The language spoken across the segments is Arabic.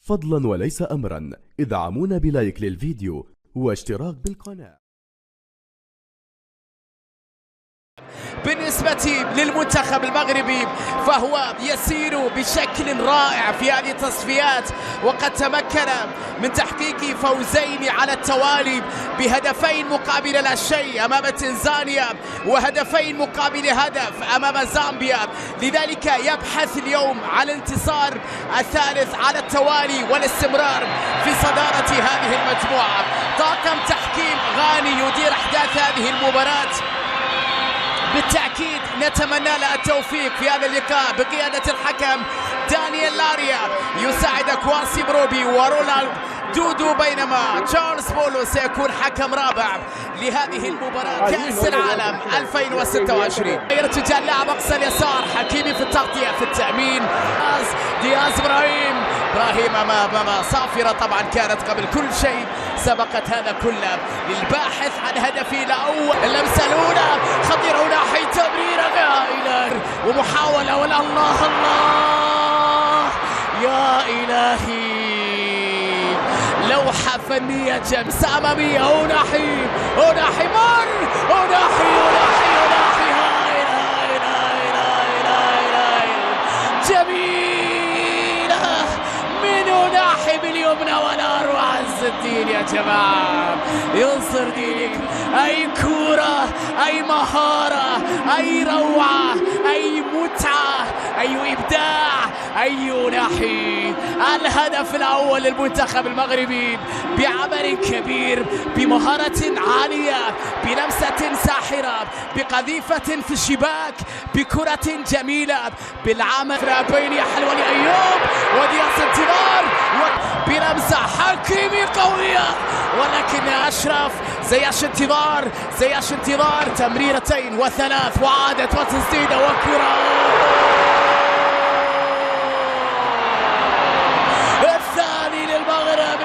فضلا وليس أمرا ادعمونا بلايك للفيديو واشتراك بالقناة. بالنسبة للمنتخب المغربي فهو يسير بشكل رائع في هذه التصفيات، وقد تمكن من تحقيق فوزين على التوالي بهدفين مقابل لا شيء أمام تنزانيا وهدفين مقابل هدف أمام زامبيا. لذلك يبحث اليوم عن الانتصار الثالث على التوالي والاستمرار في صدارة هذه المجموعة. طاقم تحكيم غاني يدير أحداث هذه المباراة، بالتأكيد نتمنى له التوفيق في هذا اللقاء بقيادة الحكم دانيال لاريا، يساعد كواسي بروبي ورونالد دودو، بينما تشارلز بولو سيكون حكم رابع لهذه المباراة كأس العالم 2026. ارتجال لاعب أقصى اليسار، حكيمي في التغطية في التأمين، دياز إبراهيم أمام صافرة طبعا كانت قبل كل شيء، سبقت هذا كله للباحث عن هدفه الأول. اللمسة الأولى خطيرة ناحية تمريرة غائلة ومحاولة، ولا الله يا إلهي، لوحة فنية جمسة أمامية. أوناحي مر أوناحي جميلة من أوناحي باليمنى ولا أروع عز الدين يا جماعة، ينصر دينك. أي كورة، أي مهارة، أي روعة، أي متعة، أي إبداع، أي أوناحي. الهدف الأول للمنتخب المغربي بعمل كبير، بمهارة عالية، بلمسة ساحرة، بقذيفة في الشباك، بكرة جميلة، بالعمل بين حلوة لأيوب ودياس انتظار بلمسة حكيمي قوية، ولكن أشرف زياش انتظار تمريرتين وثلاث وعادت وتسديدة وكرة الثاني للمغرب.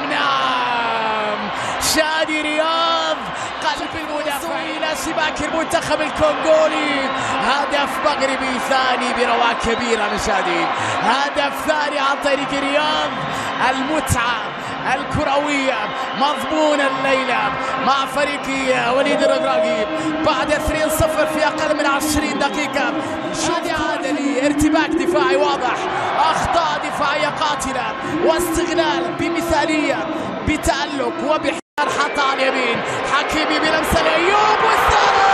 نعم شادي رياض قلب المدافع إلى شباك المنتخب الكونغولي. هدف مغربي ثاني برواء كبيرة من شادي، هدف ثاني عن طريق رياض. المتعة الكروية مضمون الليلة مع فريق وليد الرقراقي بعد 2-0 في أقل من 20 دقيقة. شادي عادلي ارتباك دفاعي واضح، أخطاء دفاعية قاتلة واستغلال بمثالية بتألق وبحيل. حتى على اليمين حكيمي بلمسة لأيوب والثالث.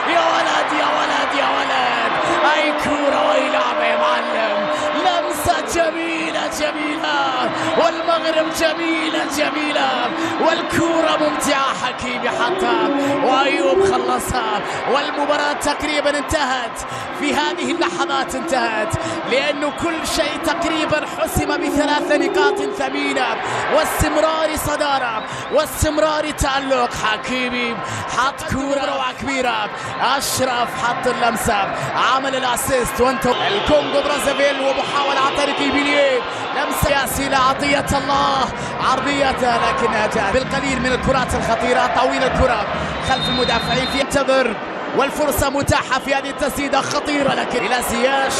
يا ولد أي كورة وأي لعبة يا معلم. لمسة جميلة والمغرب جميلة والكورة ممتعة. حكيمي حطها وأيوب خلصها، والمباراة تقريبا انتهت. في هذه اللحظات انتهت لأنه كل شيء تقريبا حسم ب3 نقاط ثمينة واستمرار صدارة واستمرار تألق. حكيمي حط كورة كبيرة، أشرف حط اللمسة، عمل الأسيست. وانتم الكونغو برازافيل ومحاولة عن طريق بيليه، لمسة ياسين عطية الله عرضية لكنها جاءت بالقليل من الكرات الخطيرة. طويل الكرة خلف المدافعين في انتظر، والفرصة متاحة في هذه التسديدة خطيرة، لكن إلى زياش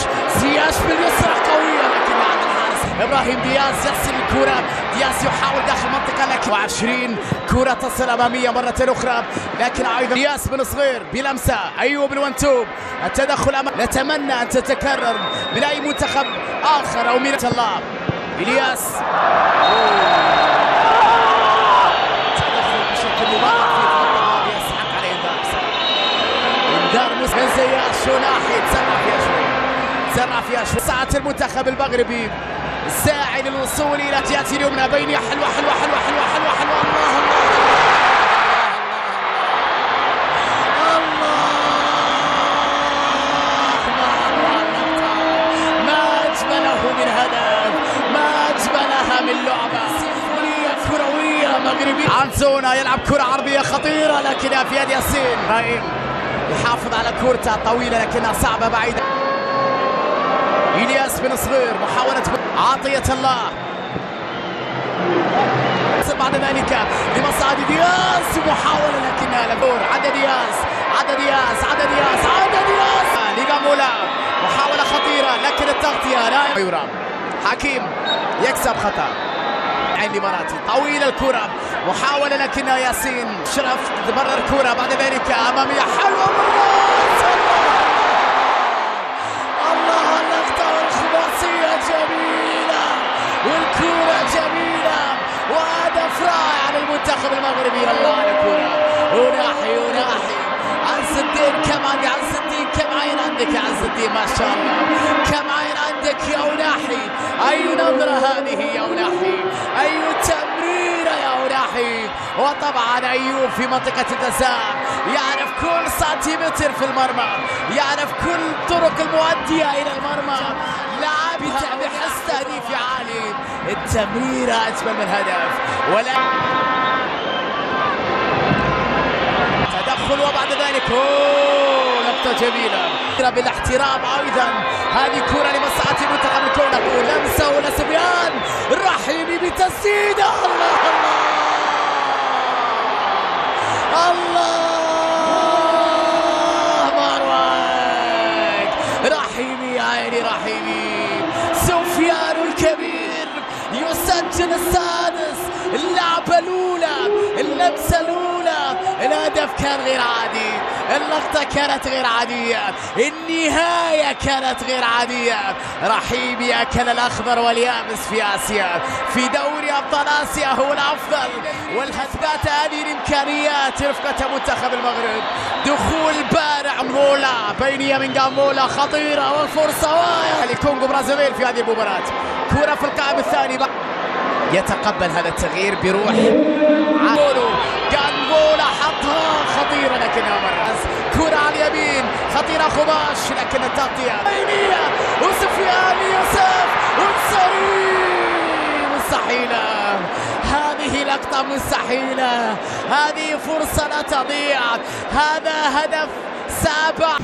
باليسرى قوية، لكن عند الحارس إبراهيم دياز يغسل الكرة. دياز يحاول داخل المنطقة لكن 20 كرة تصل أمامية مرة أخرى، لكن أيضا دياز بن صغير بلمسة. أيوب الونتوب التدخل نتمنى أن تتكرر من أي منتخب آخر أو من الله. إلياس تدخل بشكل مبالغ فيه، يسحق عليه انذار من زياش وناحي تسرع فيها شوي. ساعة المنتخب المغربي ساعي للوصول إلى جهة اليمنى بين حلوة ما أجمله من هدف، ما أجملها من لعبة سيمفونية كروية مغربية. عنزونا يلعب كرة عرضية خطيرة لكنها في يد ياسين. يحافظ على كورته طويلة لكنها صعبة بعيدة. إلياس بن صغير محاولة عطية الله، بعد ذلك لمصعد دياز محاولة لكنها لبور. عدى دياز ليغامولا محاولة خطيرة لكن التغطية لا يرى. حكيم يكسب خطأ. عين الإماراتي طويلة الكرة، محاولة لكن ياسين شرف تتبرر الكرة، بعد ذلك أمامية حلوة بالراس. الله اللقطة والخماسية جميلة والكرة جميلة وهدف رائع للمنتخب المغربي. الله على الكرة، وناحي عز الدين، كم عندي عز الدين، كم عين عندك يا عز الدين، ما شاء الله كم عين عندك يا وناحي. أي نظرة هذه يا وناحي، أي تمريرة يا وناحي. وطبعا أيوب في منطقة الجزاء يعرف كل سنتيمتر في المرمى، يعرف كل الطرق المؤدية إلى المرمى، لعبها بحس تهديفي عالي. التمريرة أجمل من هدف، ولا تدخل وبعد ذلك لقطة جميلة بالاحترام. أيضا هذه كرة لمصلحة المنتخب الكونغولي، لمسة ولسبيان رحيمي بتسديدة. الله مروان رحيمي يا عيني رحيمي. سفيان الكبير يسجل السادس، اللعبة الأولى، اللمسة الأولى، الهدف كان غير عادي، اللقطة كانت غير عادية، النهاية كانت غير عادية. رحيمي أكل الأخضر واليابس في آسيا، في دوري أبطال آسيا هو الأفضل، والهدفات هذه الإمكانيات رفقة منتخب المغرب. دخول بارع مولا بين يمين مولا خطيرة وفرصة واعية لكونغو برازيل في هذه المباراة. كرة في القائم الثاني، يتقبل هذا التغيير بروح عمولو. جانبولا حطها خطيرة لكنها مرت. كرة على اليمين خطيرة خباش، لكن التغطية بينية وسفيان يوسف والسري مستحيلة. هذه لقطة مستحيلة، هذه فرصة لا تضيع، هذا هدف سابع.